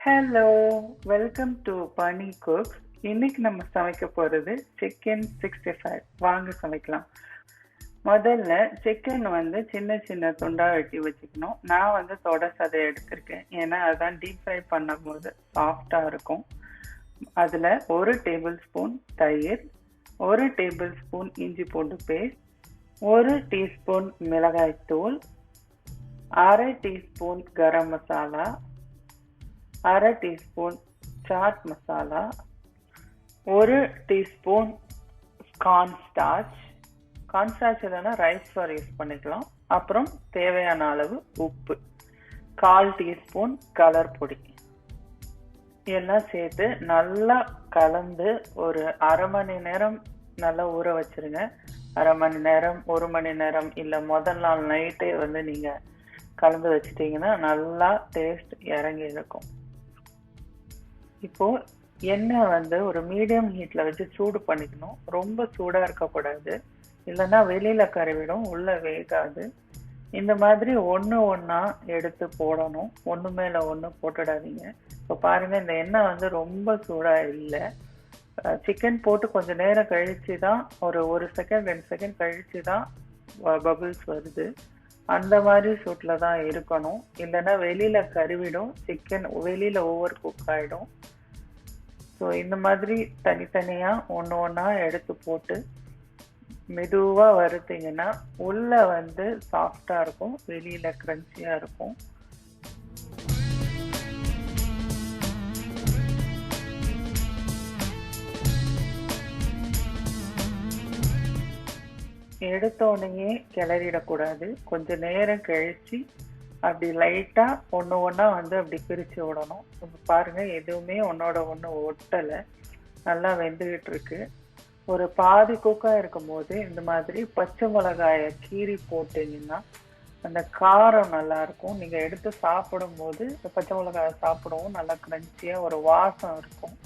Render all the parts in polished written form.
Hello, welcome to பனி cooks. இன்னைக்கு நம்ம சமைக்க போகிறது சிக்கன் 65. வாங்க சமைக்கலாம். முதல்ல சிக்கன் சின்ன சின்ன துண்டா வெட்டி வச்சுக்கணும். நான் தொட சதை எடுத்திருக்கேன், ஏன்னா அதான் டீப் ஃப்ரை பண்ணும் போது சாஃப்டா இருக்கும். அதுல 1 டேபிள் ஸ்பூன் தயிர், 1 டேபிள் ஸ்பூன் இஞ்சி பூண்டு பேஸ்ட், 1 டீஸ்பூன் மிளகாய் தூள், 1/2 teaspoon garam masala, 1/2 teaspoon chaat masala, 1 teaspoon cornstarch இல்லைன்னா ரைஸ் ஃப்ளோர் யூஸ் பண்ணிக்கலாம். அப்புறம் தேவையான அளவு உப்பு, 1/4 டீஸ்பூன் கலர் பொடி எல்லாம் சேர்த்து நல்லா கலந்து ஒரு 1/2 மணி நேரம் நல்லா ஊற வச்சிருங்க. 1/2 மணி நேரம், 1 மணி நேரம், இல்லை முதல் நாள் நைட்டே நீங்க கலந்து வச்சிட்டீங்கன்னா நல்லா டேஸ்ட் இறங்கி இருக்கும். இப்போ எண்ணெய் ஒரு மீடியம் ஹீட்ல வச்சு சூடு பண்ணிக்கணும். ரொம்ப சூடா இருக்கக்கூடாது, இல்லைன்னா வெளியில கருவிடும், உள்ள வேகாது. இந்த மாதிரி ஒண்ணா எடுத்து போடணும். ஒண்ணு மேல ஒண்ணு போட்டுடாதீங்க. இப்போ பாருங்க, இந்த எண்ணெய் ரொம்ப சூடா இல்லை. சிக்கன் போட்டு கொஞ்ச நேரம் கழிச்சு தான், ஒரு செகண்ட் 2 செகண்ட் கழிச்சு தான் பபிள்ஸ் வருது. அந்த மாதிரி சூட்ல தான் இருக்கணும், இல்லைன்னா வெளியில கருவிடும், சிக்கன் வெளியில ஓவர் குக் ஆயிடும். ஸோ இந்த மாதிரி தனித்தனியா ஒண்ணா எடுத்து போட்டு மெதுவா வறுத்தீங்கன்னா உள்ள சாஃப்டா இருக்கும், வெளியில கிரன்ச்சியா இருக்கும். எடுத்த உடனே கிளறிடக்கூடாது. கொஞ்ச நேரம் கழிச்சு அப்படி லைட்டா ஒண்ணா அப்படி பிரிச்சு விடணும். பாருங்க, எதுவுமே ஒன்னோட ஒண்ணு ஒட்டலை, நல்லா வெந்துகிட்டு இருக்கு. ஒரு பாதி குக்கா இருக்கும் போது இந்த மாதிரி பச்சை மிளகாய கீறி போட்டீங்கன்னா அந்த காரம் நல்லா இருக்கும். நீங்க எடுத்து சாப்பிடும் போது பச்சை மிளகாய சாப்பிடவும் நல்லா கிரன்ச்சியா ஒரு வாசம் இருக்கும்.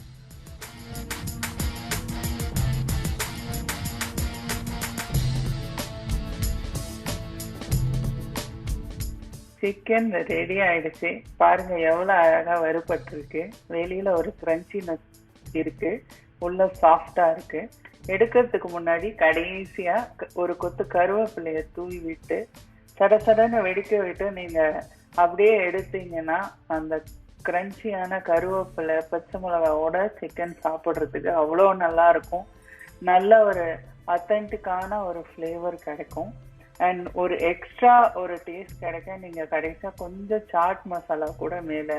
சிக்கன் ரெடி ஆயிடுச்சு. பாருங்க எவ்வளவு அழகா வறுபட்டிருக்கு. வெளியில ஒரு கிரன்ச்சினஸ் இருக்கு, உள்ள சாஃப்டா இருக்கு. எடுக்கிறதுக்கு முன்னாடி கடைசியா ஒரு கொத்து கருவேப்பிலைய தூவி விட்டு சடசடன்னு வெடிக்க விட்டு நீங்க அப்படியே எடுத்தீங்கன்னா அந்த கிரன்ச்சியான கருவேப்பிலை பச்சை மிளகாவோட சிக்கன் சாப்பிடுறதுக்கு அவ்வளோ நல்லா இருக்கும். நல்ல ஒரு அத்தன்டிக்கான ஒரு ஃப்ளேவர் கிடைக்கும். அண்ட் ஒரு எக்ஸ்ட்ரா ஒரு டேஸ்ட் கிடைக்க நீங்க கடைசியா கொஞ்சம் சாட் மசாலா கூட மேல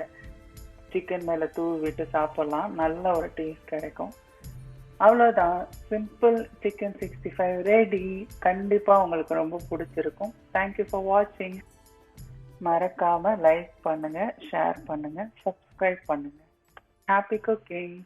சிக்கன் மேல தூவி விட்டு சாப்பிடலாம். நல்ல ஒரு டேஸ்ட் கிடைக்கும். அவ்வளோதான், சிம்பிள் சிக்கன் 65 ரெடி. கண்டிப்பா உங்களுக்கு ரொம்ப பிடிச்சிருக்கும். தேங்க்யூ ஃபார் வாட்சிங். மறக்காம லைக் பண்ணுங்க, ஷேர் பண்ணுங்க, சப்ஸ்கிரைப் பண்ணுங்க. Happy cooking.